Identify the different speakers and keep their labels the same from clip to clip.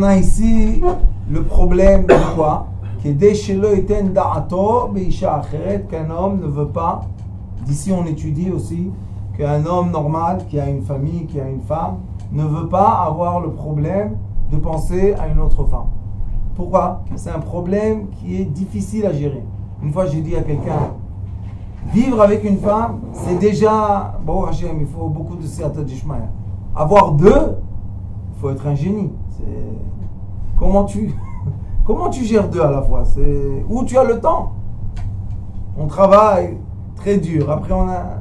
Speaker 1: On a ici le problème de quoi? Qu'un homme ne veut pas, d'ici on étudie aussi, qu'un homme normal qui a une famille, qui a une femme, ne veut pas avoir le problème de penser à une autre femme. Pourquoi? C'est un problème qui est difficile à gérer. Une fois j'ai dit à quelqu'un, vivre avec une femme, c'est déjà, bon Hachem, il faut beaucoup de siyata d'ishmael. Avoir deux, il faut être un génie. Comment tu gères deux à la fois? Où tu as le temps? On travaille très dur. Après, on a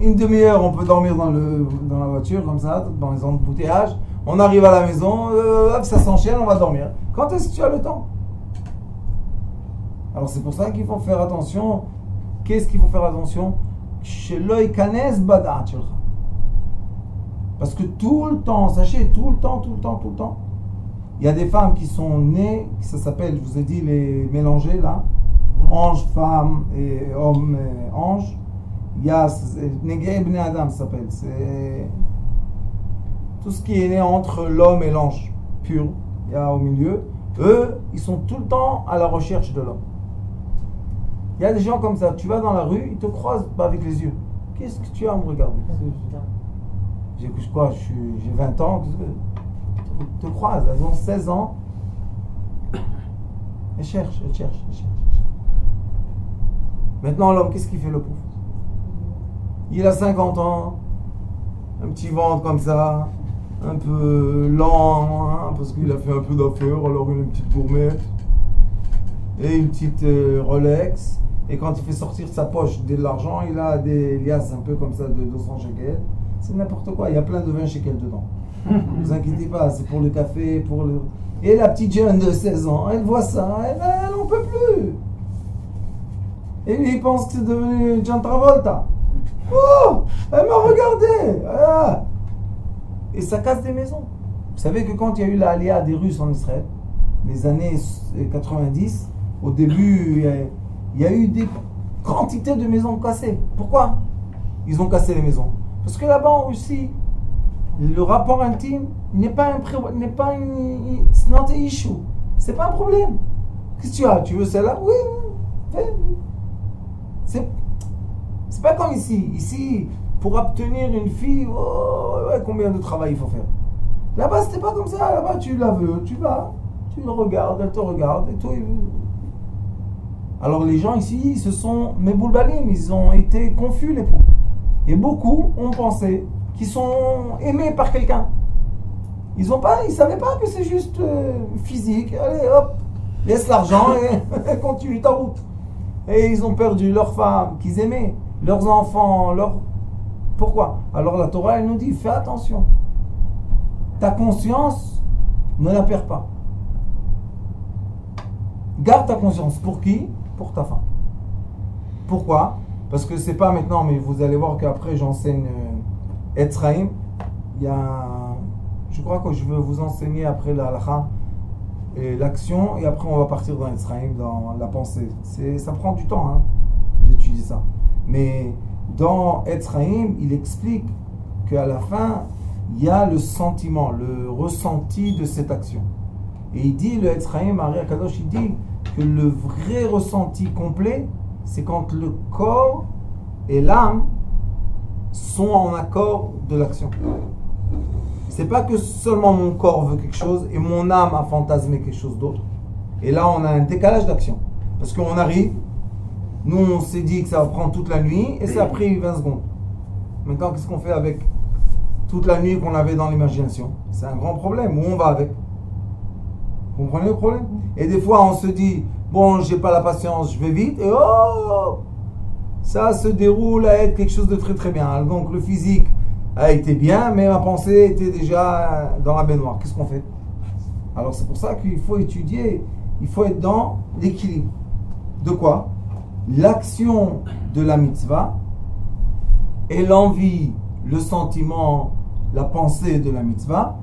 Speaker 1: une demi-heure, on peut dormir dans la voiture, comme ça, dans les embouteillages. On arrive à la maison, ça s'enchaîne, on va dormir. Quand est-ce que tu as le temps? Alors, c'est pour ça qu'il faut faire attention. Qu'est-ce qu'il faut faire attention? Parce que tout le temps, sachez, tout le temps, il y a des femmes qui sont nées, ça s'appelle, je vous ai dit, les mélangés là, ange, femme et homme, ange. Il y a Negei Bnei Adam, ça s'appelle. C'est tout ce qui est né entre l'homme et l'ange pur. Il y a au milieu. Eux, ils sont tout le temps à la recherche de l'homme. Il y a des gens comme ça, tu vas dans la rue, ils te croisent pas avec les yeux. Qu'est-ce que tu as à me regarder? J'ai 20 ans, te croisent, elles ont 16 ans, elles cherchent. Maintenant l'homme, qu'est-ce qu'il fait le pauvre? Il a 50 ans, un petit ventre comme ça, un peu lent, hein, parce qu'il a fait un peu d'affaires, alors il a une petite gourmette et une petite Rolex, et quand il fait sortir sa poche de l'argent, il a des liasses un peu comme ça de 200 shekels. C'est n'importe quoi, il y a plein de 20 shekels dedans. Ne vous inquiétez pas, c'est pour le café, pour le... Et la petite jeune de 16 ans, elle voit ça, elle n'en peut plus. Et lui, il pense que c'est devenu John Travolta. Oh, elle m'a regardé. Ah. Et ça casse des maisons. Vous savez que quand il y a eu l'aliyah des Russes en Israël, les années 90, au début, il y a eu des quantités de maisons cassées. Pourquoi ils ont cassé les maisons? Parce que là-bas en Russie, le rapport intime n'est pas une c'est not an issue. C'est pas un problème. Qu'est-ce que tu as? Tu veux celle-là? Oui, fais. C'est pas comme ici. Ici, pour obtenir une fille, combien de travail il faut faire? Là-bas, c'était pas comme ça. Là-bas, tu la veux, tu vas, tu le regardes, elle te regarde, et toi. Alors les gens ici, ils se sont méboulbalim, ils ont été confus, les pauvres. Et beaucoup ont pensé qu'ils sont aimés par quelqu'un. Ils savaient pas que c'est juste physique. Allez, hop, laisse l'argent et continue ta route. Et ils ont perdu leurs femmes qu'ils aimaient, leurs enfants, Pourquoi? Alors la Torah, elle nous dit, fais attention. Ta conscience, ne la perds pas. Garde ta conscience. Pour qui? Pour ta femme. Pourquoi? Parce que c'est pas maintenant, mais vous allez voir qu'après j'enseigne Etzraïm. Je crois que je veux vous enseigner après la halakha et l'action, et après on va partir dans Etzraïm, dans la pensée. Ça prend du temps hein, d'étudier ça. Mais dans Etzraïm, il explique qu'à la fin, il y a le sentiment, le ressenti de cette action. Et il dit, le Etzraïm, Ari Akadosh, il dit que le vrai ressenti complet, c'est quand le corps et l'âme sont en accord de l'action. C'est pas que seulement mon corps veut quelque chose et mon âme a fantasmé quelque chose d'autre. Et là, on a un décalage d'action. Parce qu'on arrive, nous on s'est dit que ça va prendre toute la nuit et ça a pris 20 secondes. Maintenant, qu'est-ce qu'on fait avec toute la nuit qu'on avait dans l'imagination? C'est un grand problème. Où on va avec? Vous comprenez le problème? Et des fois, on se dit, bon, j'ai pas la patience, je vais vite, et ça se déroule à être quelque chose de très très bien. Donc le physique a été bien, mais ma pensée était déjà dans la baignoire. Qu'est-ce qu'on fait? Alors c'est pour ça qu'il faut étudier, il faut être dans l'équilibre. De quoi? L'action de la mitzvah et l'envie, le sentiment, la pensée de la mitzvah,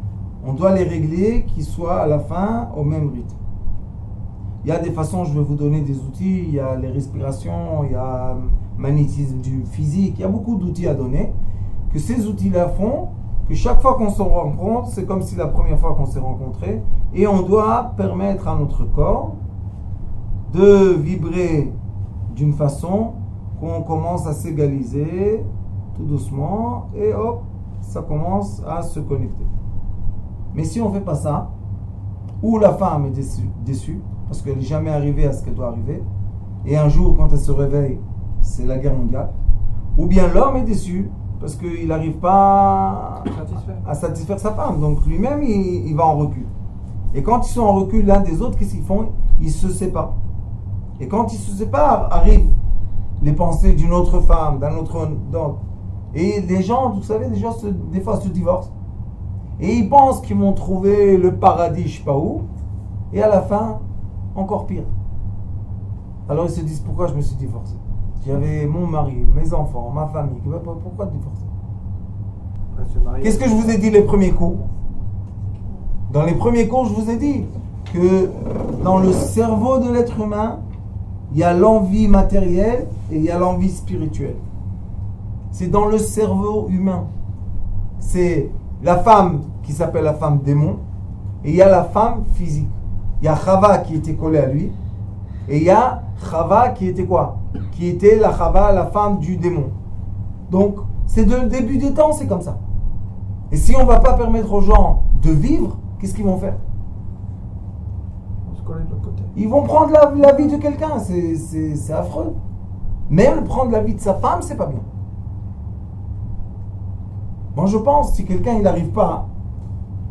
Speaker 1: on doit les régler qu'ils soient à la fin au même rythme. Il y a des façons, je vais vous donner des outils, il y a les respirations, il y a magnétisme du physique, il y a beaucoup d'outils à donner, que ces outils-là font que chaque fois qu'on se rencontre, c'est comme si la première fois qu'on s'est rencontrés, et on doit permettre à notre corps de vibrer d'une façon qu'on commence à s'égaliser tout doucement, et hop, ça commence à se connecter. Mais si on ne fait pas ça, ou la femme est déçue parce qu'elle n'est jamais arrivée à ce qu'elle doit arriver, et un jour, quand elle se réveille, c'est la guerre mondiale, ou bien l'homme est déçu parce qu'il n'arrive pas à satisfaire sa femme. Donc lui-même, il va en recul. Et quand ils sont en recul l'un des autres, qu'est-ce qu'ils font? Ils se séparent. Et quand ils se séparent, arrivent les pensées d'une autre femme, d'un autre homme. Et les gens, vous savez, les gens des fois se divorcent. Et ils pensent qu'ils vont trouver le paradis, je ne sais pas où. Et à la fin, encore pire. Alors ils se disent, pourquoi je me suis divorcé? J'avais mon mari, mes enfants, ma famille. Pourquoi divorcer? Qu'est-ce que je vous ai dit les premiers cours? Dans les premiers cours, je vous ai dit que dans le cerveau de l'être humain, il y a l'envie matérielle et il y a l'envie spirituelle. C'est dans le cerveau humain. C'est la femme qui s'appelle la femme démon, et il y a la femme physique. Il y a Chava qui était collée à lui, et il y a Chava qui était quoi? Qui était la Chava, la femme du démon. Donc, c'est de le début des temps, c'est comme ça. Et si on ne va pas permettre aux gens de vivre, qu'est-ce qu'ils vont faire?
Speaker 2: On se colle de l'autre côté.
Speaker 1: Ils vont prendre la vie de quelqu'un, c'est affreux. Même prendre la vie de sa femme, c'est pas bien. Moi je pense, si quelqu'un il n'arrive pas,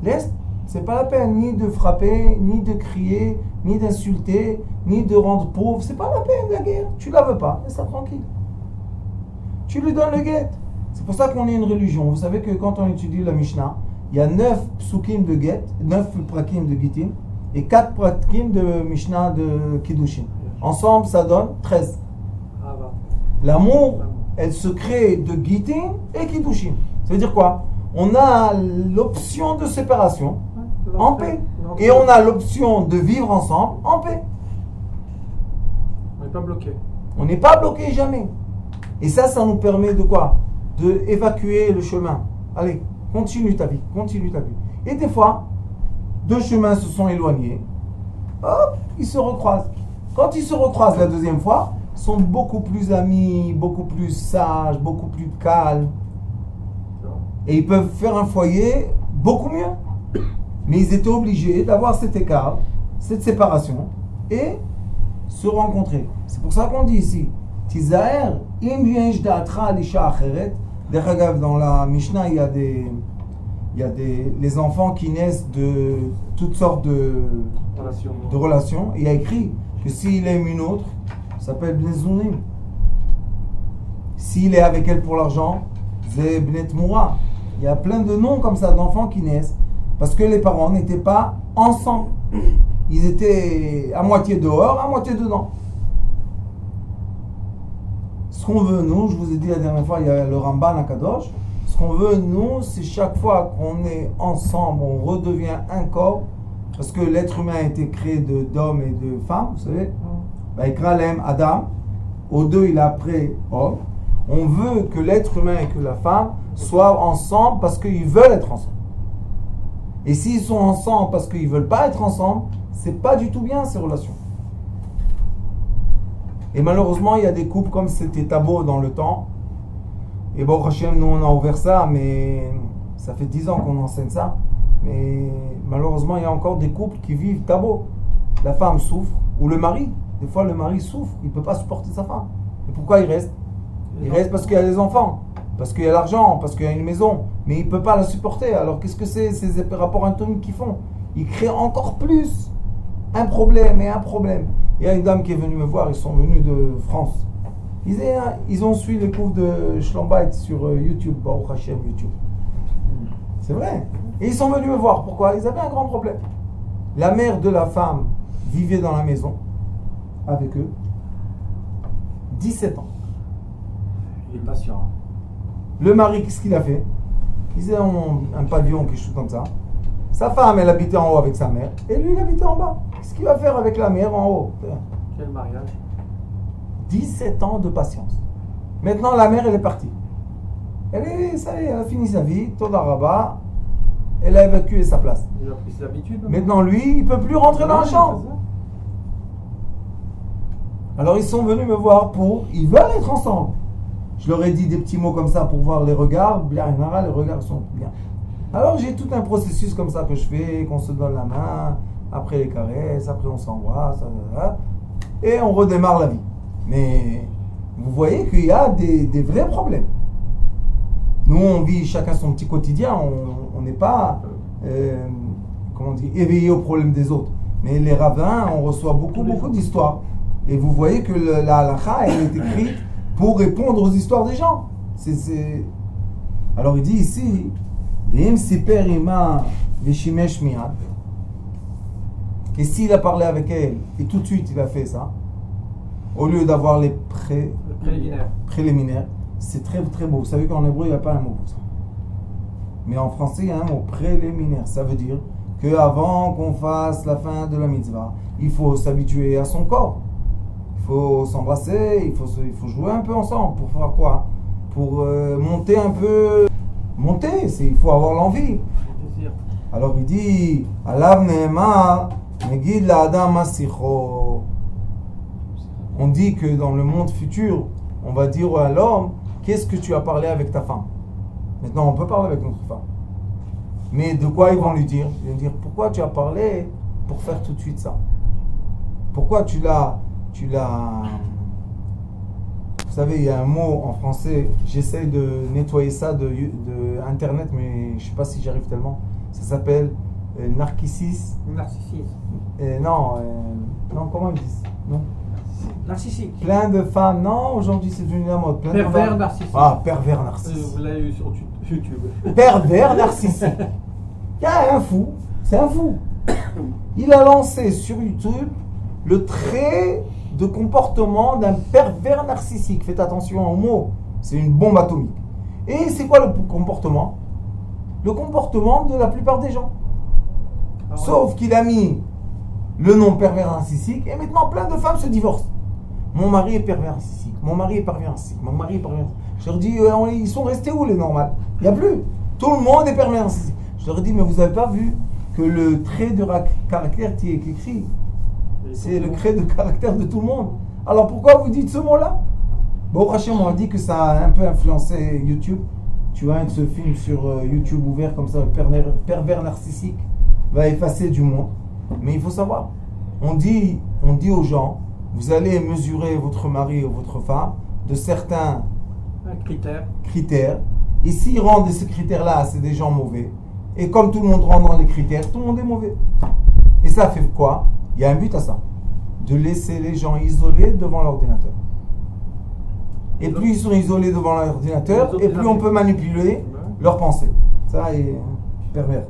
Speaker 1: laisse, c'est pas la peine ni de frapper, ni de crier, ni d'insulter, ni de rendre pauvre. C'est pas la peine la guerre. Tu la veux pas, laisse ça tranquille. Tu lui donnes le guet. C'est pour ça qu'on est une religion. Vous savez que quand on étudie la Mishnah, il y a 9 psukim de guet, 9 prakim de gitin et 4 prakim de Mishnah de Kiddushin. Ensemble, ça donne 13. L'amour, elle se crée de gitin et Kiddushin. Ça veut dire quoi? On a l'option de séparation en paix. Et on a l'option de vivre ensemble en paix.
Speaker 2: On n'est pas bloqué.
Speaker 1: On n'est pas bloqué jamais. Et ça nous permet de quoi? De évacuer le chemin. Allez, continue ta vie, continue ta vie. Et des fois, deux chemins se sont éloignés. Hop, ils se recroisent. Quand ils se recroisent la deuxième fois, ils sont beaucoup plus amis, beaucoup plus sages, beaucoup plus calmes. Et ils peuvent faire un foyer beaucoup mieux. Mais ils étaient obligés d'avoir cet écart, cette séparation, et se rencontrer. C'est pour ça qu'on dit ici, Tizaer, im yesh da'atra l'isha acheret. Dans la Mishnah, il y a les enfants qui naissent de toutes sortes de relations. Il y a écrit que s'il aime une autre, ça s'appelle Bnei Zunim. S'il est avec elle pour l'argent, c'est Bnei Tmoura. Il y a plein de noms comme ça d'enfants qui naissent parce que les parents n'étaient pas ensemble. Ils étaient à moitié dehors, à moitié dedans. Ce qu'on veut, nous, je vous ai dit la dernière fois, il y a le Ramban à Kadosh. Ce qu'on veut, nous, c'est chaque fois qu'on est ensemble, on redevient un corps. Parce que l'être humain a été créé d'hommes et de femmes, vous savez. Ikralem, Adam. Aux deux, il a après homme. On veut que l'être humain et que la femme soient ensemble parce qu'ils veulent être ensemble. Et s'ils sont ensemble parce qu'ils ne veulent pas être ensemble, c'est pas du tout bien ces relations. Et malheureusement, il y a des couples comme c'était tabou dans le temps. Et bon, Hachem, nous on a ouvert ça, mais ça fait 10 ans qu'on enseigne ça. Mais malheureusement, il y a encore des couples qui vivent tabou. La femme souffre, ou le mari. Des fois, le mari souffre, il ne peut pas supporter sa femme. Et pourquoi il reste? Il reste parce qu'il y a des enfants, parce qu'il y a l'argent, parce qu'il y a une maison. Mais il ne peut pas la supporter. Alors qu'est-ce que c'est ces rapports atomiques qu'ils font? Ils créent encore plus un problème et un problème. Il y a une dame qui est venue me voir, ils sont venus de France. Ils ont suivi les cours de Schlombait sur YouTube, Baruch Hashem YouTube. C'est vrai. Et ils sont venus me voir. Pourquoi? Ils avaient un grand problème. La mère de la femme vivait dans la maison avec eux 17 ans.
Speaker 2: Il est patient.
Speaker 1: Le mari, qu'est-ce qu'il a fait? Ils avaient un pavillon, quelque chose comme ça. Sa femme, elle habitait en haut avec sa mère. Et lui, il habitait en bas. Qu'est-ce qu'il va faire avec la mère en haut?
Speaker 2: Quel mariage?
Speaker 1: 17 ans de patience. Maintenant, la mère, elle est partie. Ça y est, elle a fini sa vie, Toda Rabba, elle a évacué sa place.
Speaker 2: Il a pris ses habitudes.
Speaker 1: Maintenant, lui, il ne peut plus rentrer dans la chambre.
Speaker 2: C'est ça.
Speaker 1: Alors, ils sont venus me voir ils veulent être ensemble. Je leur ai dit des petits mots comme ça pour voir les regards. Bien, les regards sont bien. Alors, j'ai tout un processus comme ça que je fais, qu'on se donne la main, après les caresses, après on s'embrasse, et on redémarre la vie. Mais vous voyez qu'il y a des vrais problèmes. Nous, on vit chacun son petit quotidien, on n'est pas, comment on dit, éveillé aux problèmes des autres. Mais les rabbins, on reçoit beaucoup d'histoires. Et vous voyez que la halakha, elle est écrite pour répondre aux histoires des gens. Alors il dit ici, et s'il a parlé avec elle, et tout de suite il a fait ça, au lieu d'avoir les préliminaires, c'est très très beau. Vous savez qu'en hébreu, il n'y a pas un mot pour ça. Mais en français, il y a un mot, préliminaire. Ça veut dire qu'avant qu'on fasse la fin de la mitzvah, il faut s'habituer à son corps. Il faut s'embrasser, il faut jouer un peu ensemble. Pour faire quoi? Pour monter un peu. Monter, il faut avoir l'envie. Alors il dit, Alav Nehemar, Megid la'adam masicho. On dit que dans le monde futur, on va dire à l'homme, qu'est-ce que tu as parlé avec ta femme? Maintenant, on peut parler avec notre femme. Mais de quoi ils vont lui dire? Ils vont dire, pourquoi tu as parlé pour faire tout de suite ça? Pourquoi tu l'as... Vous savez, il y a un mot en français, j'essaie de nettoyer ça de Internet, mais je ne sais pas si j'arrive tellement. Ça s'appelle narcissisme. Non, comment ils disent? Non.
Speaker 2: Narcissique.
Speaker 1: Plein de femmes, non, aujourd'hui c'est devenu la mode.
Speaker 2: Pervers narcissique.
Speaker 1: Ah, pervers narcissique.
Speaker 2: Vous l'avez eu sur YouTube.
Speaker 1: Pervers narcissique. Il y a un fou, c'est un fou. Il a lancé sur YouTube le trait de comportement d'un pervers narcissique. Faites attention aux mots, c'est une bombe atomique. Et c'est quoi le comportement? Le comportement de la plupart des gens. Sauf qu'il a mis le nom pervers narcissique, et maintenant plein de femmes se divorcent. Mon mari est pervers narcissique, mon mari est pervers narcissique, mon mari est pervers narcissique. Je leur dis, ils sont restés où les normales? Il n'y a plus. Tout le monde est pervers narcissique. Je leur dis, mais vous n'avez pas vu que le trait de caractère qui est écrit, c'est le trait de caractère de tout le monde. Alors pourquoi vous dites ce mot-là? Bon, Hachem, on a dit que ça a un peu influencé YouTube. Tu vois, ce film sur YouTube ouvert comme ça, pervers narcissique, va effacer du monde. Mais il faut savoir, on dit aux gens, vous allez mesurer votre mari ou votre femme de certains critères. Et s'ils rendent ces critères-là, c'est des gens mauvais. Et comme tout le monde rentre dans les critères, tout le monde est mauvais. Et ça fait quoi? Il y a un but à ça. De laisser les gens isolés devant l'ordinateur. Et plus ils sont isolés devant l'ordinateur, et plus on peut manipuler leurs pensées. Ça est pervers.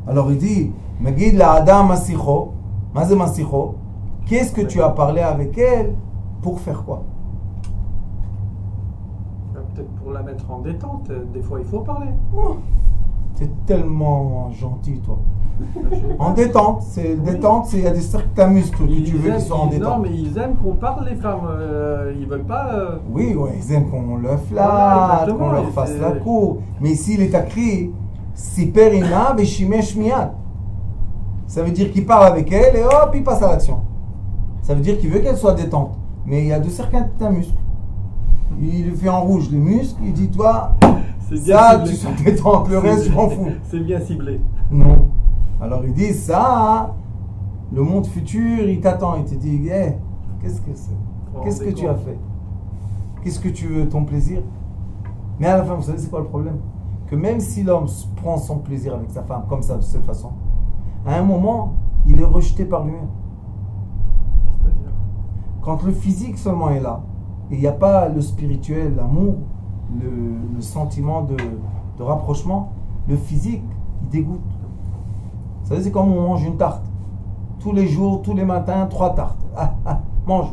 Speaker 1: Alors il dit, Megid la'adam masicho. Mazé masicho. Qu'est-ce que tu as parlé avec elle pour faire quoi?
Speaker 2: Peut-être pour la mettre en détente. Des fois, il faut parler.
Speaker 1: Oh, t'es tellement gentil, toi. En détente, il y a des certains muscles que tu veux qui sont en détente.
Speaker 2: Non, mais ils aiment qu'on parle, les femmes. Ils veulent pas.
Speaker 1: Oui, ils aiment qu'on le flatte, qu'on leur fasse la cour. Mais ici, il est écrit Siper ina veshimesh miyad. Ça veut dire qu'il parle avec elle et hop, il passe à l'action. Ça veut dire qu'il veut qu'elle soit détente. Mais il y a de certains muscles. Il fait en rouge les muscles, il dit toi, ça, tu sois détente, le reste, je m'en fous.
Speaker 2: C'est bien ciblé.
Speaker 1: Non. Alors il dit ça, le monde futur, il t'attend, il te dit, hey, qu'est-ce que c'est? Qu'est-ce que tu as fait? Qu'est-ce que tu veux, ton plaisir? Mais à la fin, vous savez, c'est quoi le problème? Que même si l'homme prend son plaisir avec sa femme, comme ça, de cette façon, à un moment, il est rejeté par lui-même.
Speaker 2: C'est-à-dire?
Speaker 1: Quand le physique seulement est là, et il n'y a pas le spirituel, l'amour, le sentiment de rapprochement, le physique, il dégoûte. Vous savez, c'est comme on mange une tarte. Tous les jours, tous les matins, 3 tartes. Mange.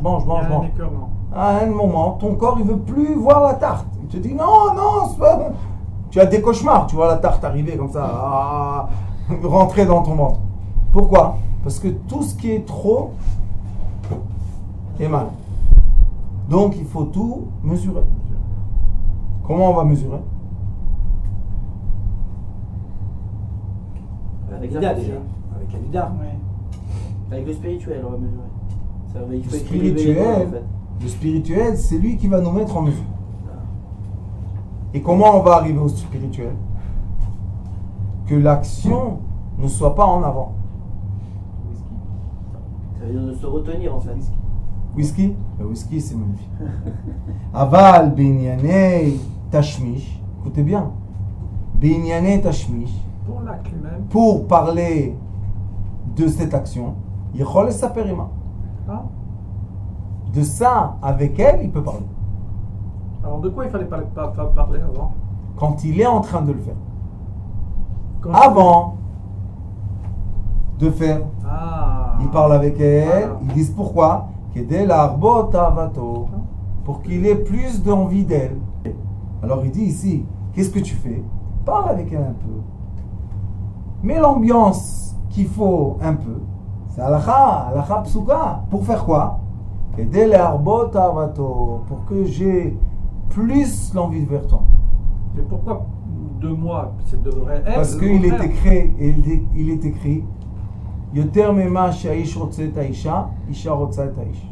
Speaker 1: À un moment, ton corps, il ne veut plus voir la tarte. Il te dit, non, c'est pas bon. Tu as des cauchemars, tu vois la tarte arriver comme ça, rentrer dans ton ventre. Pourquoi? Parce que tout ce qui est trop est mal. Donc, il faut tout mesurer. Comment on va mesurer?
Speaker 3: Avec
Speaker 2: L'ida
Speaker 3: la
Speaker 2: déjà.
Speaker 3: pensée.
Speaker 2: Avec la l'ida.
Speaker 4: Ouais.
Speaker 3: Avec le spirituel, on va mesurer. Ça va, il faut
Speaker 1: Le
Speaker 3: équilibrer les deux,
Speaker 1: spirituel,
Speaker 3: en fait.
Speaker 1: le spirituel, c'est lui qui va nous mettre en mesure. Et comment on va arriver au spirituel? Que l'action ne soit pas en avant.
Speaker 3: Ça veut dire de se retenir, en fait.
Speaker 1: Whisky? Le whisky, c'est magnifique. Aval, Binyanei, Tashmish. Écoutez bien. Binyanei, Tashmish.
Speaker 2: Pour l'acte lui-même.
Speaker 1: Pour parler de cette action, Yechol et Saperima.
Speaker 2: Ah.
Speaker 1: De ça, avec elle, il peut parler.
Speaker 2: Alors de quoi il fallait pas parler avant?
Speaker 1: Quand il est en train de le faire.
Speaker 2: Quand
Speaker 1: Avant de faire,
Speaker 2: Ah.
Speaker 1: il parle avec elle,
Speaker 2: Voilà.
Speaker 1: ils disent pourquoi? Kedel arbot avato. Pour qu'il ait plus d'envie d'elle. Alors il dit ici, qu'est-ce que tu fais? Parle avec elle un peu. Mets l'ambiance qu'il faut un peu. C'est halakha psuka. Pour faire quoi? Kedel arbot avato. Pour que j'ai plus l'envie vers toi.
Speaker 2: Mais pourquoi 2 mois? C'est devrait être.
Speaker 1: Parce
Speaker 2: le
Speaker 1: qu'il est
Speaker 2: contraire.
Speaker 1: écrit, il est écrit, Yoter mema she'aish rotze et Aisha, Isha rotze et Aish.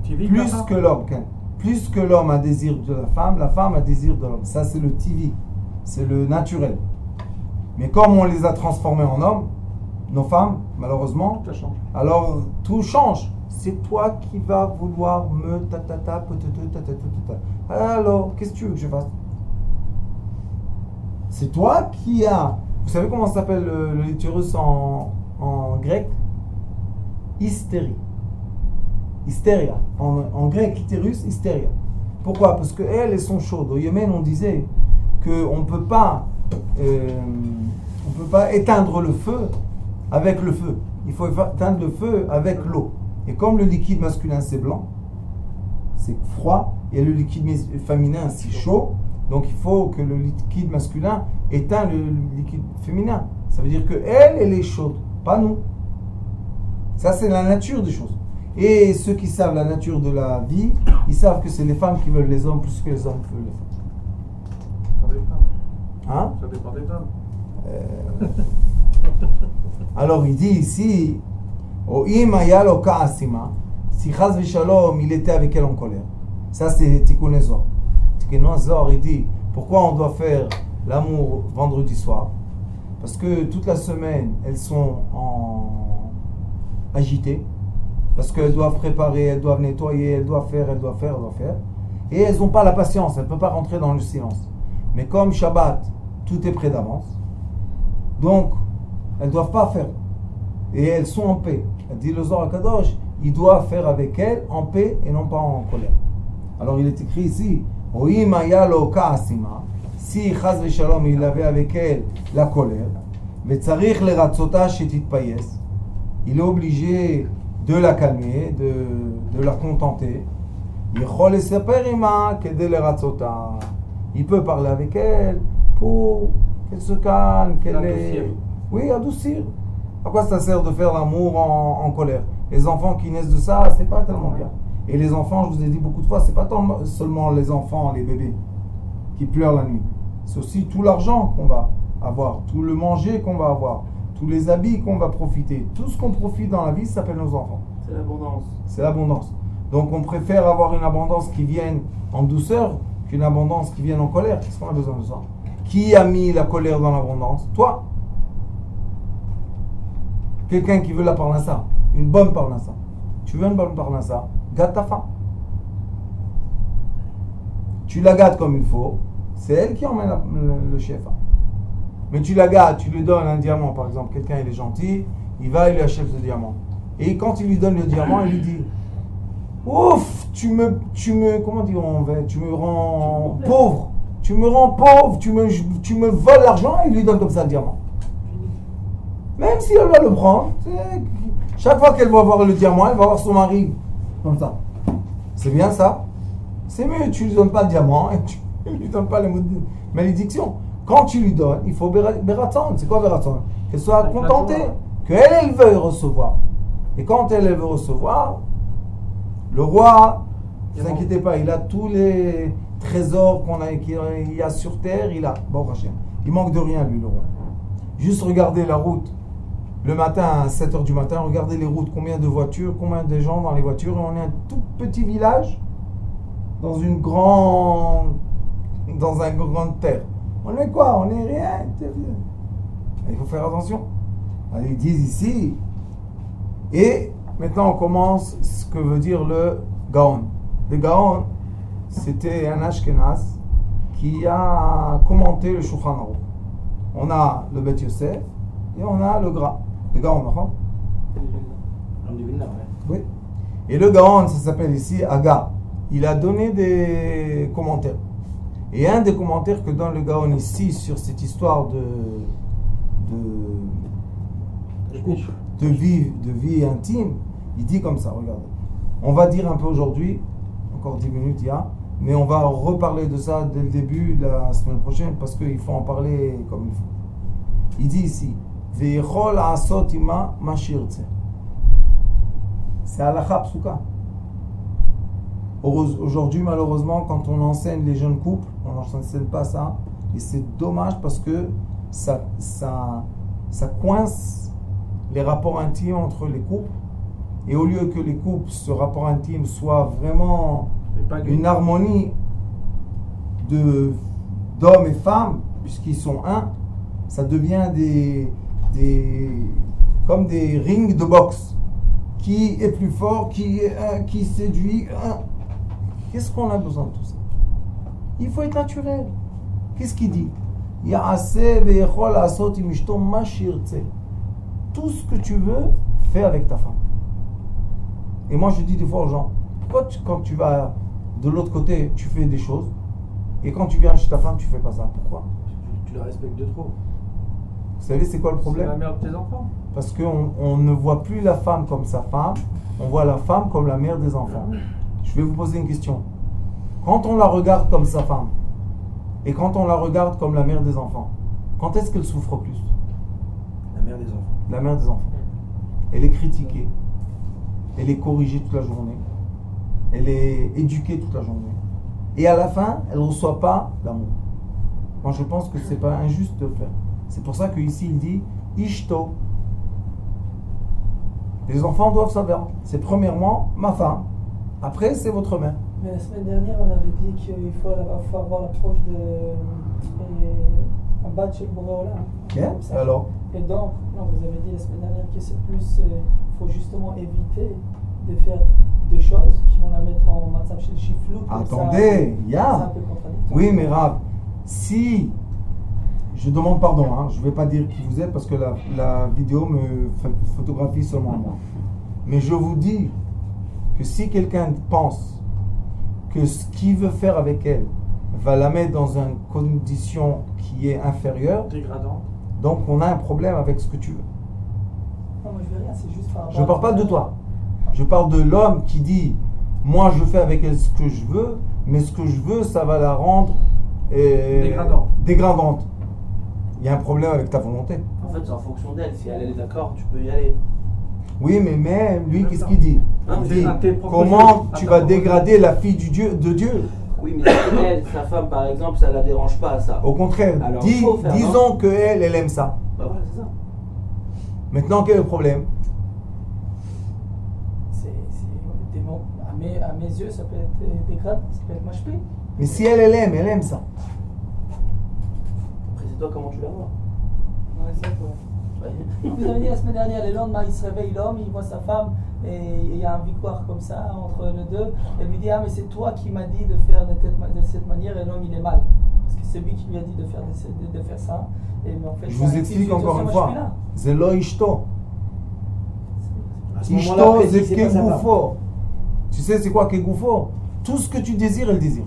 Speaker 2: TV,
Speaker 1: Plus
Speaker 2: papa?
Speaker 1: que l'homme, Ken. Plus que l'homme a désir de la femme a désir de l'homme. Ça, c'est le TV, c'est le naturel. Mais comme on les a transformés en hommes, nos femmes, malheureusement,
Speaker 2: Ça change.
Speaker 1: alors tout change. C'est toi qui vas vouloir me tatata, alors, qu'est-ce que tu veux que je fasse? C'est toi qui as. Vous savez comment ça s'appelle le utérus en grec? Hystérie. Hystéria. En grec, utérus, hystéria. Pourquoi? Parce qu'elles sont chaudes. Au Yémen, on disait qu'on ne peut pas éteindre le feu avec le feu. Il faut éteindre le feu avec l'eau. Et comme le liquide masculin c'est blanc, c'est froid, et le liquide féminin c'est chaud, donc il faut que le liquide masculin éteigne le liquide féminin. Ça veut dire que elle est chaude, pas nous. Ça c'est la nature des choses. Et ceux qui savent la nature de la vie, ils savent que c'est les femmes qui veulent les hommes plus que les hommes veulent les femmes.
Speaker 2: Ça dépend des femmes.
Speaker 1: Hein?
Speaker 2: Ça dépend des femmes.
Speaker 1: Alors il dit ici, Oim ayalo ka'asima, si chaz v'shalom, il était avec elle en colère. Ça c'est Tikkun Zor. Tikkun Zor, il dit, pourquoi on doit faire l'amour vendredi soir? Parce que toute la semaine, elles sont agitées. Parce qu'elles doivent préparer, elles doivent nettoyer, elles doivent faire. Et elles n'ont pas la patience, elles ne peuvent pas rentrer dans le silence. Mais comme Shabbat, tout est prêt d'avance. Donc, elles ne doivent pas faire. Et elles sont en paix. Elle dit le Zohar Kadosh, il doit faire avec elles en paix et non pas en colère. Alors il est écrit ici, Oim ayalo ka'asima, si chaz v'shalom il avait avec elle la colère, ve'tzarich leratzota shetitpayes, il est obligé de la calmer, de la contenter. Yechol esaper ima kedei leratzota. Il peut parler avec elle pour qu'elle se calme, qu'elle est... Oui, adoucir. À quoi ça sert de faire l'amour en colère? Les enfants qui naissent de ça, c'est pas tellement bien. Et les enfants, je vous ai dit beaucoup de fois, c'est pas seulement les enfants, les bébés qui pleurent la nuit. C'est aussi tout l'argent qu'on va avoir, tout le manger qu'on va avoir, tous les habits qu'on va profiter. Tout ce qu'on profite dans la vie, ça s'appelle nos enfants.
Speaker 3: C'est l'abondance.
Speaker 1: C'est l'abondance. Donc on préfère avoir une abondance qui vienne en douceur qu'une abondance qui vienne en colère. Qu'est-ce qu'on a besoin de ça? Qui a mis la colère dans l'abondance? Toi. Quelqu'un qui veut la parnassa, une bonne parnassa. Tu veux une bonne parnassa, gâte ta femme. Tu la gâtes comme il faut, c'est elle qui emmène le chef. Mais tu la gâtes, tu lui donnes un diamant par exemple, quelqu'un il est gentil, il va, il lui achète ce diamant. Et quand il lui donne le diamant, il lui dit ouf, tu me, comment dire, tu me rends pauvre, tu me rends pauvre, tu me voles l'argent, et il lui donne comme ça le diamant. Même si elle va le prendre, chaque fois qu'elle va voir le diamant, elle va voir son mari comme ça. C'est bien ça? C'est mieux, tu ne lui donnes pas le diamant et tu ne lui donnes pas les malédictions. Quand tu lui donnes, il faut Beratzon. C'est quoi Beratzon? Qu'elle soit contentée, qu'elle veuille recevoir. Et quand elle veut recevoir, le roi, ne vous inquiétez pas, il a tous les trésors qu'il y a sur terre, il a. Bon, Hachem. Il manque de rien, lui, le roi. Juste regardez la route. Le matin à 7h du matin, regardez les routes, combien de voitures, combien de gens dans les voitures. Et on est un tout petit village dans un grande terre. On est quoi? On est rien. Il faut faire attention. Alors, ils disent ici. Et maintenant on commence ce que veut dire le Gaon. Le Gaon, c'était un Ashkenaz qui a commenté le Shulchan Aruch. On a le Bet Yosef et on a le Gaon.
Speaker 3: L'homme du Vilna, ouais.
Speaker 1: Oui. Et le Gaon, ça s'appelle ici Aga. Il a donné des commentaires. Et un des commentaires que donne le Gaon ici sur cette histoire de vie intime, il dit comme ça, regardez. On va dire un peu aujourd'hui, encore 10 minutes il y a, mais on va reparler de ça dès le début la semaine prochaine parce qu'il faut en parler comme il faut. Il dit ici, Ve'yechol asot ima ma shirtze. C'est halakha psuka. Aujourd'hui, malheureusement, quand on enseigne les jeunes couples, on n'enseigne pas ça. Et c'est dommage parce que ça coince les rapports intimes entre les couples. Et au lieu que les couples, ce rapport intime soit vraiment une harmonie d'hommes et femmes, puisqu'ils sont un, ça devient comme des rings de boxe. Qui est plus fort, qui séduit. Qu'est-ce qu'on a besoin de tout ça? Il faut être naturel. Qu'est-ce qu'il dit? Tout ce que tu veux, fais avec ta femme. Et moi je dis des fois aux gens, pourquoi quand tu vas de l'autre côté, tu fais des choses, et quand tu viens chez ta femme, tu fais pas ça? Pourquoi?
Speaker 2: Tu la respectes de trop.
Speaker 1: Vous savez c'est quoi le problème?
Speaker 2: C'est la mère de tes enfants.
Speaker 1: Parce qu'on ne voit plus la femme comme sa femme, on voit la femme comme la mère des enfants. Je vais vous poser une question. Quand on la regarde comme sa femme, et quand on la regarde comme la mère des enfants, quand est-ce qu'elle souffre plus?
Speaker 3: La mère des enfants.
Speaker 1: La mère des enfants. Elle est critiquée, elle est corrigée toute la journée, elle est éduquée toute la journée. Et à la fin, elle ne reçoit pas l'amour. Moi je pense que ce n'est pas injuste de le faire. C'est pour ça qu'ici il dit Ishto. Les enfants doivent savoir. C'est premièrement ma femme. Après, c'est votre mère.
Speaker 4: Mais la semaine dernière, on avait dit qu'il faut avoir l'approche de Abad chez le Boréola.
Speaker 1: Bien, alors
Speaker 4: Et donc, non, vous avez dit la semaine dernière que c'est plus. Il faut justement éviter de faire des choses qui vont la mettre en matzah chez le chiflou.
Speaker 1: Attendez, il y a.
Speaker 4: C'est un peu contradictoire.
Speaker 1: Oui, mais Rav, si. Je demande pardon, hein, je ne vais pas dire qui vous êtes parce que la vidéo me photographie seulement moi. Mais je vous dis que si quelqu'un pense que ce qu'il veut faire avec elle va la mettre dans une condition qui est inférieure,
Speaker 2: Dégradante.
Speaker 1: donc on a un problème avec ce que tu veux.
Speaker 4: Non, moi je veux rien, c'est juste par rapport
Speaker 1: Je ne parle pas de toi. Je parle de l'homme qui dit moi je fais avec elle ce que je veux, mais ce que je veux ça va la rendre dégradante. Il y a un problème avec ta volonté.
Speaker 3: En fait, c'est en fonction d'elle. Si elle est d'accord, tu peux y aller.
Speaker 1: Oui, mais même lui, qu'est-ce qu'il dit?
Speaker 3: Non,
Speaker 1: Il
Speaker 3: mais
Speaker 1: dit
Speaker 2: à tes propres
Speaker 1: comment
Speaker 2: yeux, à
Speaker 1: tu
Speaker 2: ta
Speaker 1: vas
Speaker 2: propre
Speaker 1: dégrader la fille de Dieu?
Speaker 3: Oui, mais si elle, sa femme par exemple, ça la dérange pas ça.
Speaker 1: Au contraire,
Speaker 3: Alors, il faut faire,
Speaker 1: disons qu'elle aime ça.
Speaker 3: Bah voilà, c'est ça.
Speaker 1: Maintenant, quel est le problème?
Speaker 4: à mes yeux, ça peut être dégradant, ça peut être mâchepé.
Speaker 1: Mais si elle aime ça.
Speaker 3: Après, c'est toi comment tu la vois.
Speaker 4: Ouais, c'est vrai.
Speaker 3: Ouais.
Speaker 4: Vous avez dit la semaine dernière, le lendemain, il se réveille, l'homme, il voit sa femme, et il y a un victoire comme ça entre les deux. Elle lui dit, ah mais c'est toi qui m'as dit de faire de cette manière, et l'homme il est mal. Parce que c'est lui qui lui a dit de faire ça. Et, mais en fait,
Speaker 1: Je vous explique encore une fois. C'est lo ishto.
Speaker 3: À ce moment-là,
Speaker 1: Ishto,
Speaker 3: après,
Speaker 1: c'est
Speaker 3: pas sa femme.
Speaker 1: kegoufo. Tu sais, c'est quoi kegoufo? Tout ce que tu désires, elle désire.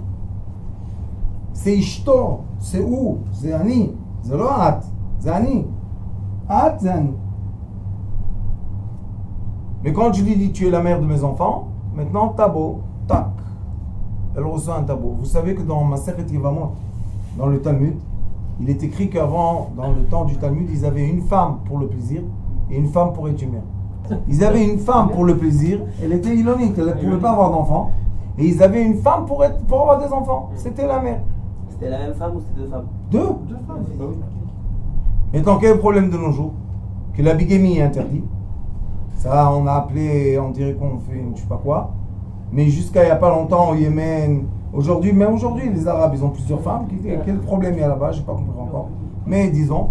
Speaker 1: C'est ishto. C'est où? C'est ani. C'est lo at. C'est ani. At, c'est ani. Mais quand je lui dis tu es la mère de mes enfants, maintenant tabo, tac, elle reçoit un tabo. Vous savez que dans Masechet Yevamot, dans le Talmud, il est écrit qu'avant, dans le temps du Talmud, ils avaient une femme pour le plaisir et une femme pour être mère. Ils avaient une femme pour le plaisir, elle était ilonique, elle ne pouvait pas avoir d'enfants. Et ils avaient une femme pour avoir des enfants, c'était la mère.
Speaker 3: C'était la même femme ou c'était deux femmes?
Speaker 1: Deux.
Speaker 2: Deux femmes.
Speaker 3: Bah oui.
Speaker 1: Maintenant, quel est le problème de nos jours? Que la bigamie est interdite. Ça, on a appelé, on dirait qu'on fait je sais pas quoi. Mais jusqu'à il n'y a pas longtemps au Yémen, aujourd'hui, même aujourd'hui, les Arabes, ils ont plusieurs femmes. Quel problème il y a là-bas? Je n'ai pas compris encore. Mais disons.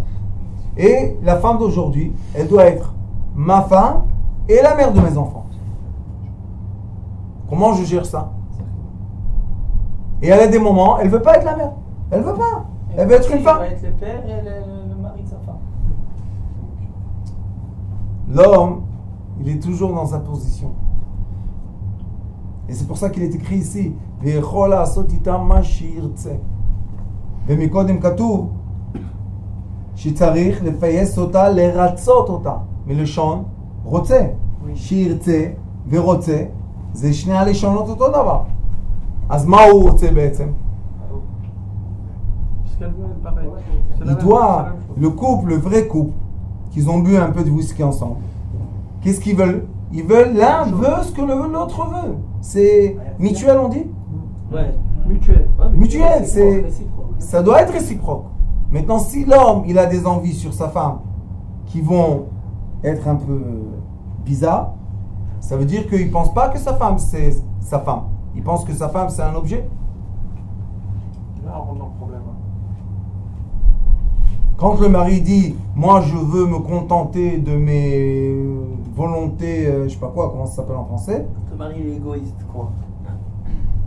Speaker 1: Et la femme d'aujourd'hui, elle doit être ma femme et la mère de mes enfants. Comment je gère ça? Et elle a des moments, elle ne veut pas être la mère. Elle ne veut pas. Elle veut être une femme.
Speaker 4: Elle va être le père et le mari de sa femme.
Speaker 1: L'homme, il est toujours dans sa position. Et c'est pour ça qu'il est écrit ici. Mais le chant, רוצה, שירצה ורוצה, זה שני הלשונות אותו דבר. אז מה הוא רוצה בעצם? Il doit, le couple, le vrai couple, qu'ils ont bu un peu de whisky ensemble, qu'est-ce qu'ils veulent? Ils veulent, l'un veut ce que l'autre veut. C'est mutuel, on dit?
Speaker 3: Ouais.
Speaker 2: Mutuel.
Speaker 1: Mutuel, ça doit être réciproque. Maintenant, si l'homme, il a des envies sur sa femme qui vont être un peu bizarres, ça veut dire qu'il ne pense pas que sa femme, c'est sa femme. Il pense que sa femme, c'est un objet.
Speaker 2: Là, on rentre dans le problème.
Speaker 1: Quand le mari dit « Moi, je veux me contenter de mes volontés, je ne sais pas quoi, comment ça s'appelle en français ?»
Speaker 3: Ton mari il est égoïste, quoi.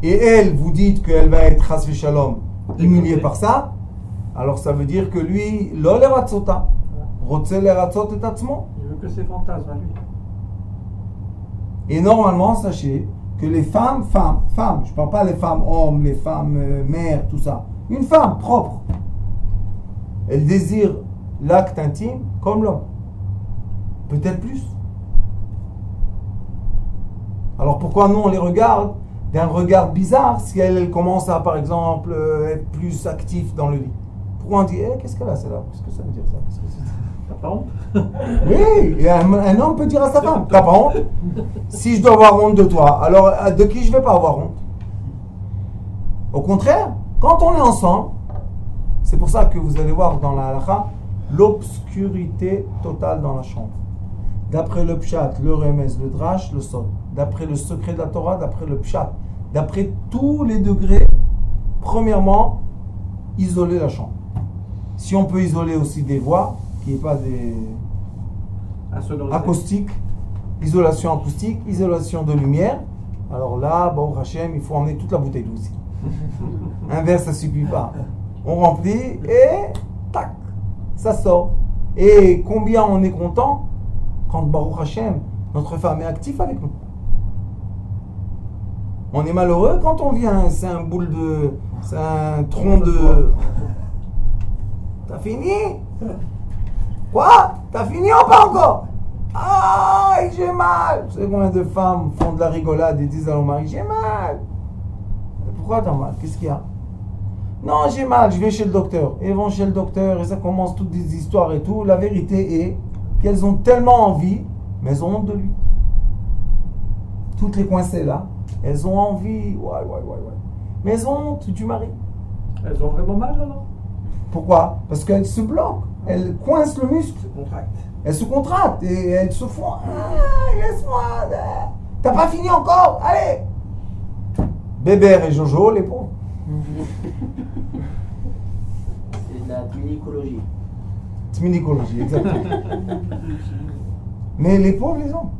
Speaker 1: Et elle, vous dites qu'elle va être chas v'shalom, humiliée par ça, alors ça veut dire que lui, lo le ratzota, rotze le ratzot et atzmo.
Speaker 2: Il veut que ses fantasmes à lui.
Speaker 1: Et normalement, sachez que les femmes, je ne parle pas les femmes hommes, les femmes mères, tout ça. Une femme propre, elle désire l'acte intime comme l'homme. Peut-être plus. Alors pourquoi nous on les regarde d'un regard bizarre si elle commence à, par exemple, être plus active dans le lit? Pourquoi on dit, qu'est-ce qu'elle a celle-là? Qu'est-ce que ça veut dire ça? Qu'est-ce que c'est?
Speaker 2: T'as pas honte?
Speaker 1: Oui, et un homme peut dire à sa femme, t'as pas honte? Si je dois avoir honte de toi, alors de qui je vais pas avoir honte? Au contraire, quand on est ensemble, c'est pour ça que vous allez voir dans la halakha l'obscurité totale dans la chambre. D'après le pshat, le remez, le drash, le sod. D'après le secret de la Torah, d'après le pshat. D'après tous les degrés, premièrement, isoler la chambre. Si on peut isoler aussi des voix, qui n'est pas des acoustiques, isolation acoustique, isolation de lumière, alors là, bon, Hachem, il faut emmener toute la bouteille aussi. Un verre, ça ne suffit pas. On remplit et tac, ça sort. Et combien on est content quand Baruch Hashem, notre femme est active avec nous. On est malheureux quand on vient, c'est un boule de, c'est un tronc de. T'as fini? Quoi? T'as fini ou pas encore? Ah, j'ai mal. Vous savez combien de femmes font de la rigolade et disent à leur mari, j'ai mal. Pourquoi t'as mal? Qu'est-ce qu'il y a? Non, j'ai mal, je vais chez le docteur. Et ils vont chez le docteur et ça commence toutes des histoires et tout. La vérité est qu'elles ont tellement envie, mais elles ont honte de lui. Toutes les coincées là, elles ont envie, ouais. Mais elles ont honte du mari.
Speaker 2: Elles ont vraiment mal alors?
Speaker 1: Pourquoi? Parce qu'elles se bloquent, elles coincent le muscle.
Speaker 2: Se contractent.
Speaker 1: Elles se contractent et elles se font, laisse-moi, t'as pas fini encore, allez. Bébert et Jojo, les pauvres.
Speaker 3: C'est de la gynécologie.
Speaker 1: Gynécologie, exactement. Mais les pauvres, les hommes.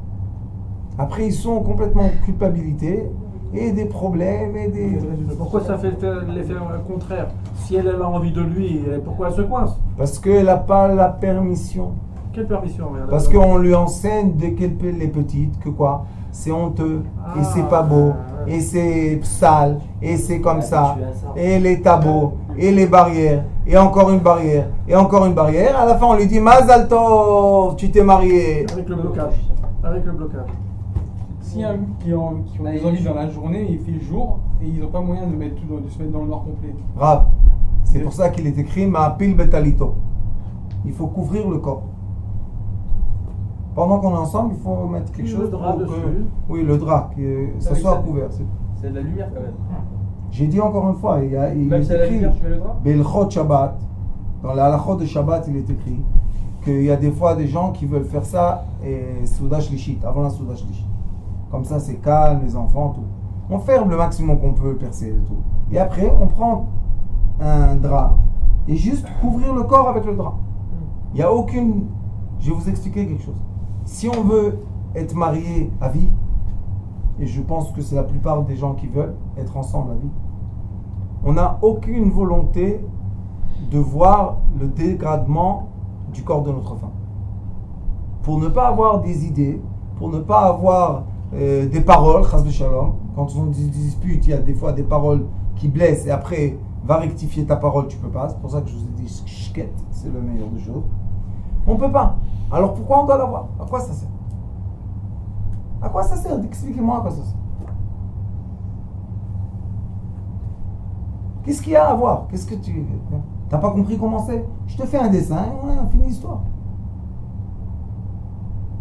Speaker 1: Après, ils sont complètement en culpabilité et des problèmes et des.
Speaker 2: Pourquoi ça fait l'effet contraire? Si elle a envie de lui, pourquoi elle se coince?
Speaker 1: Parce qu'elle n'a pas la permission.
Speaker 2: Quelle permission?
Speaker 1: Parce qu'on lui enseigne dès qu'elle est petite que quoi? C'est honteux, et c'est pas beau, et c'est sale, et c'est comme ça, et les tabous, et les barrières, et encore une barrière, et encore une barrière. À la fin, on lui dit Mazal Tov, tu t'es marié.
Speaker 2: Avec le blocage. Avec le blocage.
Speaker 5: S'il y a qui ont des envies dans la journée, il fait jour, et ils n'ont pas moyen de se mettre dans le noir complet.
Speaker 1: Grave. C'est pour ça qu'il est écrit Ma'apil betalito. Il faut couvrir le corps. Pendant qu'on est ensemble, il faut mettre quelque chose.
Speaker 2: Le drap
Speaker 1: pour
Speaker 2: dessus.
Speaker 1: Oui, le drap, que ça soit couvert.
Speaker 5: C'est de la lumière quand même.
Speaker 1: J'ai dit encore une fois, il
Speaker 5: Même
Speaker 1: est
Speaker 5: si c'est la
Speaker 1: écrit
Speaker 5: lumière, tu mets le drap?
Speaker 1: Belchot Shabbat, Dans la halachot de Shabbat, il est écrit qu'il y a des fois des gens qui veulent faire ça et Souda Shlishit, avant la Souda Shlishit. Comme ça, c'est calme, les enfants, tout. On ferme le maximum qu'on peut percer et tout. Et après, on prend un drap et juste couvrir le corps avec le drap. Il n'y a aucune... Je vais vous expliquer quelque chose. Si on veut être marié à vie, et je pense que c'est la plupart des gens qui veulent être ensemble à vie, on n'a aucune volonté de voir le dégradement du corps de notre femme. Pour ne pas avoir des idées, pour ne pas avoir des paroles, chas v'shalom, quand on dispute, il y a des fois des paroles qui blessent et après, va rectifier ta parole, tu peux pas. C'est pour ça que je vous ai dit shket, c'est le meilleur des choses. On peut pas. Alors pourquoi on doit l'avoir? À quoi ça sert? À quoi ça sert? Expliquez-moi à quoi ça sert. Qu'est-ce qu'il y a à voir? Qu'est-ce que tu... T'as pas compris comment c'est? Je te fais un dessin et on finit l'histoire.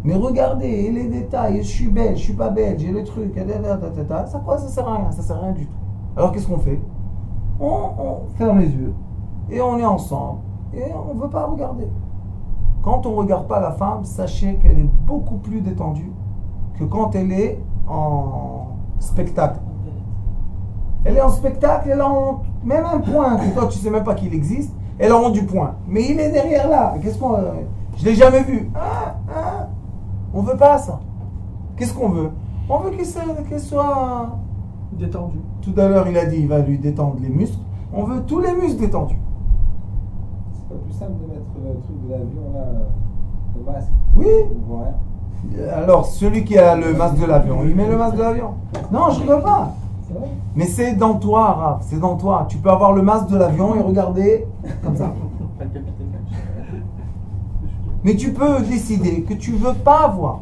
Speaker 1: Mais regardez les détails, je suis belle, je suis pas belle, j'ai le truc, ça quoi? Ça sert à rien, ça sert à rien du tout. Alors qu'est-ce qu'on fait? On ferme les yeux et on est ensemble et on ne veut pas regarder. Quand on ne regarde pas la femme, sachez qu'elle est beaucoup plus détendue que quand elle est en spectacle. Elle est en spectacle, elle a honte. Même un point que toi tu ne sais même pas qu'il existe, elle a honte du point. Mais il est derrière là. Qu'est-ce qu'on... Je ne l'ai jamais vu. On ne veut pas ça. Qu'est-ce qu'on veut? On veut qu'elle soit
Speaker 2: détendue.
Speaker 1: Tout à l'heure, il a dit il va lui détendre les muscles. On veut tous les muscles détendus.
Speaker 6: C'est pas plus simple de mettre le truc de l'avion là, le masque.
Speaker 1: Oui.
Speaker 6: On voit rien.
Speaker 1: Alors, celui qui a le masque de l'avion, il met le masque de l'avion. Non, je ne rigole pas.
Speaker 6: C'est vrai?
Speaker 1: Mais c'est dans toi, Raph, c'est dans toi. Tu peux avoir le masque de l'avion et regarder comme ça.
Speaker 3: Pas le capitaine.
Speaker 1: Mais tu peux décider que tu ne veux pas avoir.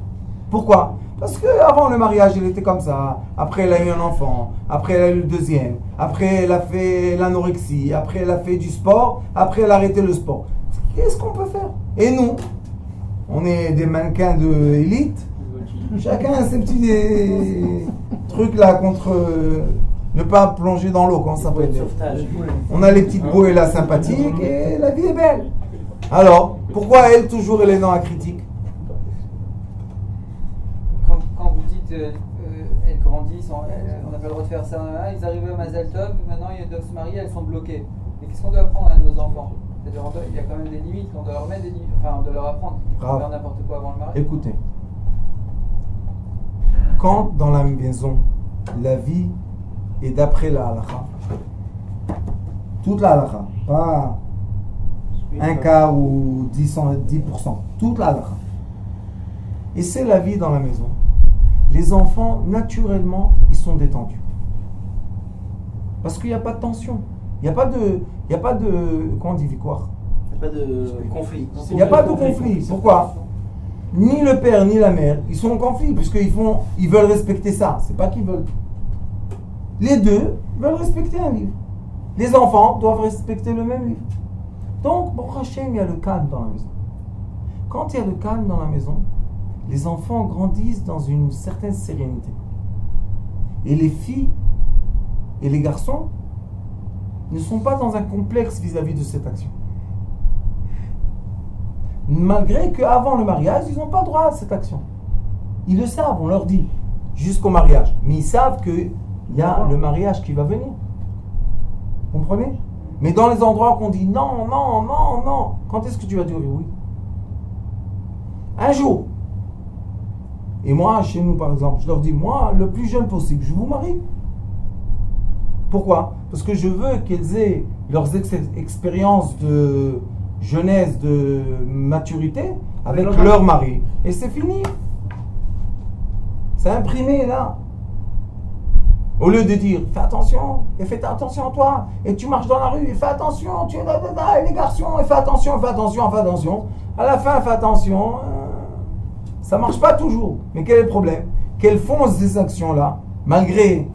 Speaker 1: Pourquoi? Parce qu'avant le mariage, elle était comme ça. Après, elle a eu un enfant. Après, elle a eu le deuxième. Après, elle a fait l'anorexie. Après, elle a fait du sport. Après, elle a arrêté le sport. Qu'est-ce qu'on peut faire? Et nous, on est des mannequins de élite. Chacun a ses petits trucs là contre ne pas plonger dans l'eau. Comment ça s'appelle?
Speaker 3: Sauvetage.
Speaker 1: On a les petites bouées là sympathiques et la vie est belle. Alors, pourquoi elle, toujours, elle est dans la critique?
Speaker 7: Quand vous dites elles grandissent, on n'a pas le droit de faire ça, ils arrivent à Mazel Tov, maintenant ils doivent se marier, elles sont bloquées. Et qu'est-ce qu'on doit apprendre à nos enfants? C'est-à-dire, il y a quand même des limites, on doit leur mettre des limites, enfin on doit leur apprendre qu'ils ne faut faire n'importe quoi avant le mariage.
Speaker 1: Écoutez, quand dans la maison, la vie est d'après la halakha, toute la halakha, pas un quart ou 10%, toute la halakha, et c'est la vie dans la maison, les enfants, naturellement, ils sont détendus. Parce qu'il n'y a pas de tension. Il n'y a pas de... Comment on dit victoire?
Speaker 3: Il n'y a pas de conflit.
Speaker 1: Il n'y a pas de conflit. Pourquoi? Ni le père ni la mère, ils sont en conflit, puisqu'ils veulent respecter ça. C'est pas qu'ils veulent. Les deux veulent respecter un livre. Les enfants doivent respecter le même livre. Donc, bon Hachem, il y a le calme dans la maison. Quand il y a le calme dans la maison, les enfants grandissent dans une certaine sérénité. Et les filles et les garçons ne sont pas dans un complexe vis-à-vis de cette action. Malgré qu'avant le mariage, ils n'ont pas droit à cette action. Ils le savent, on leur dit, jusqu'au mariage. Mais ils savent qu'il y a le mariage qui va venir. Vous comprenez? Mais dans les endroits qu'on dit non, non, non, non, quand est-ce que tu vas dire oui? Un jour. Et moi, chez nous par exemple, je leur dis, moi, le plus jeune possible, je vous marie. Pourquoi? Parce que je veux qu'elles aient leurs expériences de jeunesse, de maturité avec leur mari. Et c'est fini. C'est imprimé là. Au lieu de dire, fais attention, et fais attention à toi, et tu marches dans la rue, et fais attention, tu es là, et les garçons, et fais attention, fais attention, fais attention. À la fin, fais attention. Ça ne marche pas toujours. Mais quel est le problème? Qu'elles font ces actions-là, malgré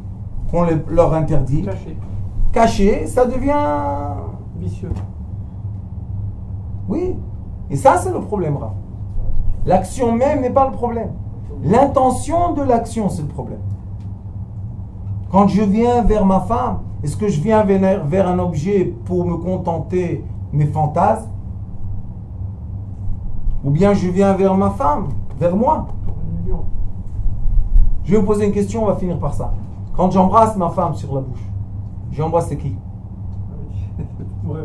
Speaker 1: qu'on leur interdit, caché, ça devient
Speaker 2: vicieux.
Speaker 1: Oui. Et ça, c'est le problème, Raph. L'action même n'est pas le problème. L'intention de l'action, c'est le problème. Quand je viens vers ma femme, est-ce que je viens vers un objet pour me contenter mes fantasmes, ou bien je viens vers ma femme, vers moi. Je vais vous poser une question, on va finir par ça. Quand j'embrasse ma femme sur la bouche, j'ai embrassé qui?
Speaker 2: Ouais.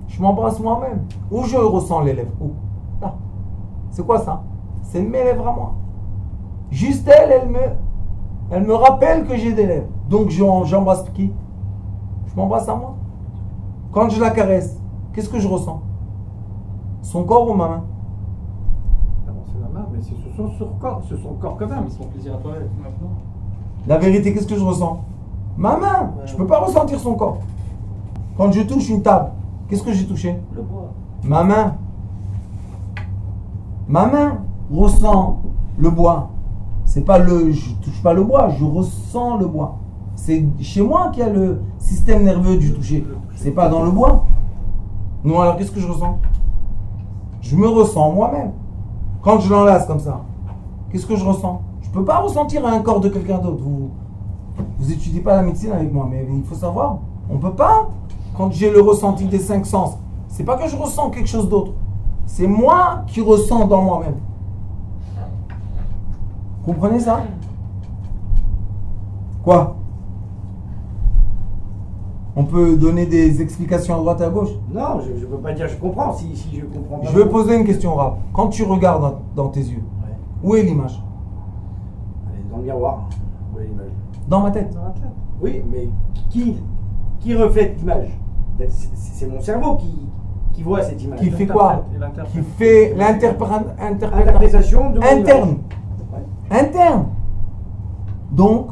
Speaker 1: Je m'embrasse moi-même. Où je ressens les lèvres? Où? Là. C'est quoi ça? C'est mes lèvres à moi. Juste elle me rappelle que j'ai des lèvres. Donc j'embrasse qui? Je m'embrasse à moi. Quand je la caresse, qu'est-ce que je ressens? Son corps ou ma main?
Speaker 2: Ah bon, c'est la main, mais c'est son corps quand même.
Speaker 7: Ils sont plaisir à toi maintenant.
Speaker 1: La vérité, qu'est-ce que je ressens? Ma main. Je ne peux pas ressentir son corps. Quand je touche une table, qu'est-ce que j'ai touché?
Speaker 3: Le bois.
Speaker 1: Ma main. Ma main ressent le bois. C'est pas je touche pas le bois, je ressens le bois. C'est chez moi qu'il y a le système nerveux du toucher. C'est pas dans le bois. Non, alors qu'est-ce que je ressens? Je me ressens moi-même. Quand je l'enlace comme ça, qu'est-ce que je ressens? Je peux pas ressentir un corps de quelqu'un d'autre. Vous étudiez pas la médecine avec moi, mais il faut savoir, on peut pas. Quand j'ai le ressenti des 5 sens, c'est pas que je ressens quelque chose d'autre. C'est moi qui ressens dans moi-même. Comprenez ça? Quoi? On peut donner des explications à droite et à gauche?
Speaker 8: Non, je ne peux pas dire je comprends si je comprends pas.
Speaker 1: Je vais poser une question, Rap. Quand tu regardes dans tes yeux,
Speaker 8: Ouais.
Speaker 1: où est l'image?
Speaker 8: Elle est dans le miroir. Où est l'image?
Speaker 1: Dans ma tête.
Speaker 8: Oui, mais qui reflète l'image? C'est mon cerveau qui voit cette image.
Speaker 1: Qui fait quoi?
Speaker 2: Il interprète.
Speaker 1: Qui fait l'interprétation
Speaker 8: Interprétation de mon
Speaker 1: interne.
Speaker 8: image.
Speaker 1: Interne. Donc,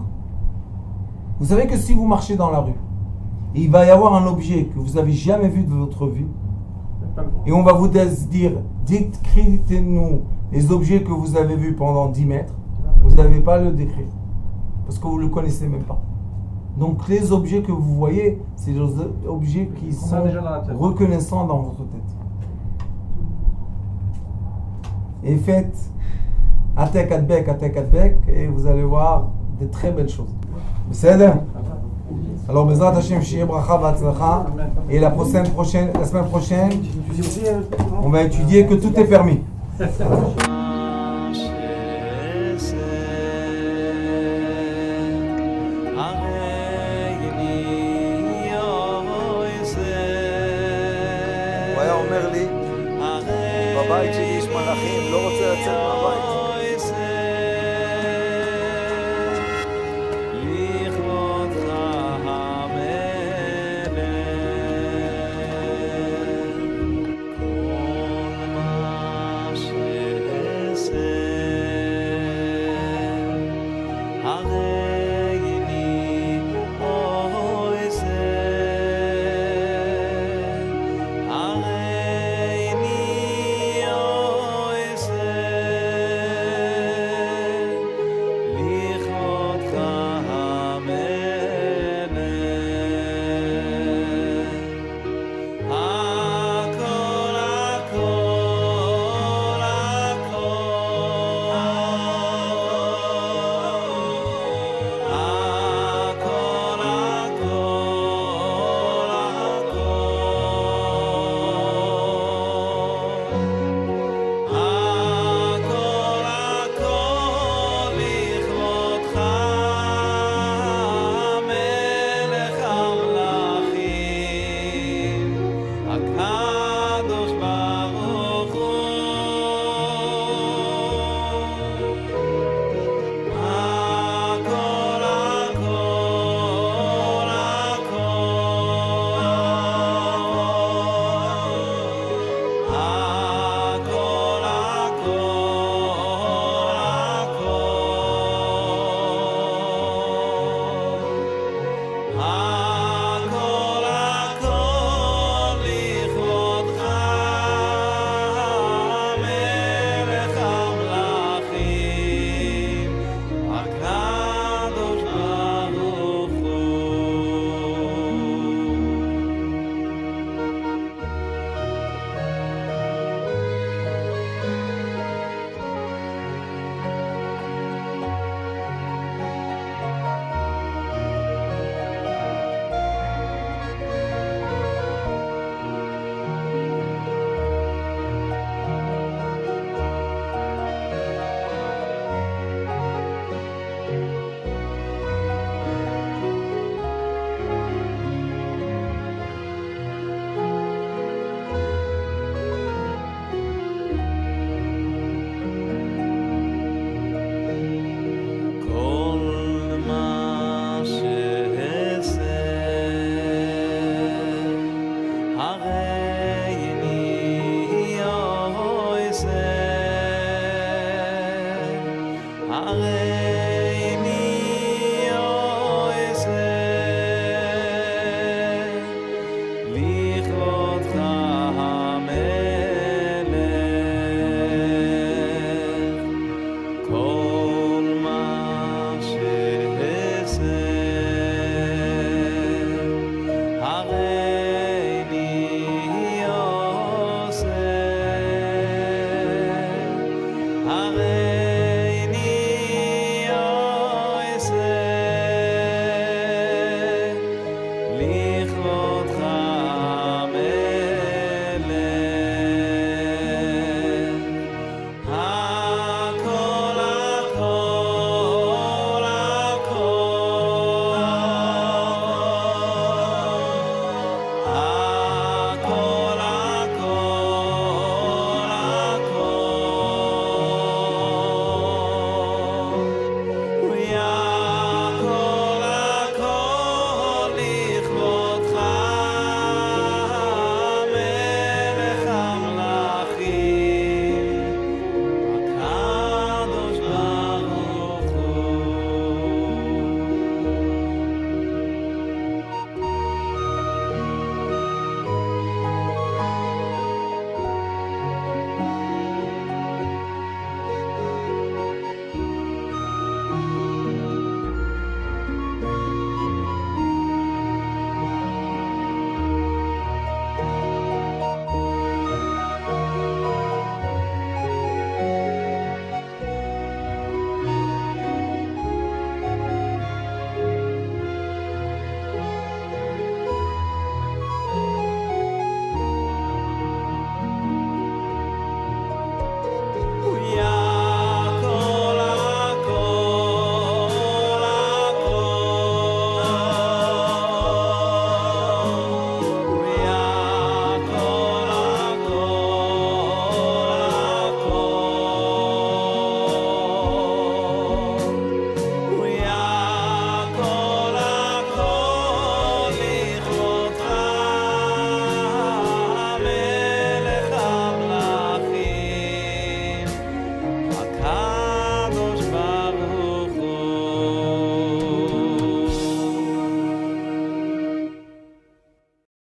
Speaker 1: vous savez que si vous marchez dans la rue, et il va y avoir un objet que vous n'avez jamais vu de votre vie, et on va vous dire, décrivez-nous les objets que vous avez vus pendant 10 mètres, vous n'avez pas à le décrire, parce que vous ne le connaissez même pas. Donc les objets que vous voyez, c'est des objets qui
Speaker 2: On a
Speaker 1: sont
Speaker 2: déjà dans la tête.
Speaker 1: reconnaissants dans votre tête. Et faites attaque à bec, et vous allez voir de très belles choses. C'est ça. Alors, Bezrat Hashem, Shi'e Bracha V'Atzlacha. Et la semaine prochaine, on va étudier que tout est permis.